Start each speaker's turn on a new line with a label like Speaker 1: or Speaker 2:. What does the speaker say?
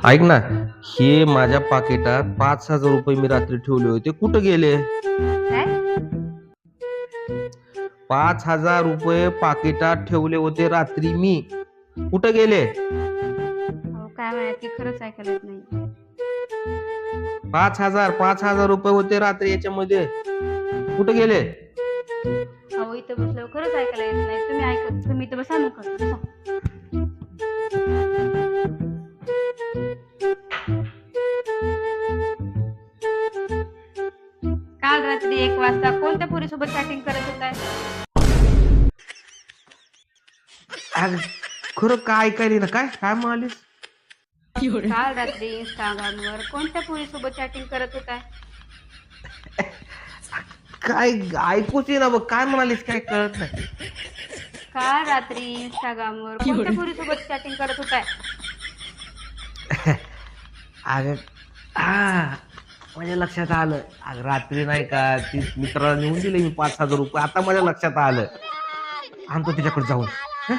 Speaker 1: ऐक ना, हे माझ्या पाकिटात 5,000 रुपये मी रात्री ठेवले होते, कुठं गेले?
Speaker 2: काय?
Speaker 1: 5,000 रुपये पाकिटात ठेवले होते रात्री मी, कुठं गेले?
Speaker 2: अहो काय माहिती, खरंच ऐकायला येत नाही.
Speaker 1: 5,000 होते रात्री याच्यामध्ये, कुठं गेले?
Speaker 2: अहो इथं बसल्यावर खरंच ऐकायला येत नाही. तुम्ही ऐकत, तुम्ही इथं बसा ना, बसा. काल रात्री 1 वाजता कोणत्या पोरीसोबत चॅटिंग करत होताय?
Speaker 1: अगं, खरं काय ऐकायली ना? काय काय म्हणालीस?
Speaker 2: काल रात्री इंस्टाग्रामवर कोणत्या पोरीसोबत चॅटिंग करत होताय?
Speaker 1: काय ऐकूच ना बघ, काय म्हणालीस? काय कळत नाही.
Speaker 2: काल रात्री इंस्टाग्रामवर कोणत्या पोरीसोबत चॅटिंग करत होताय?
Speaker 1: अगं, हा माझ्या लक्षात आलं. अगं रात्री नाही का ती मित्राला नेऊन दिले मी 5,000 रुपये, आता माझ्या लक्षात आलं. आणतो तिच्याकडे जाऊन. हं?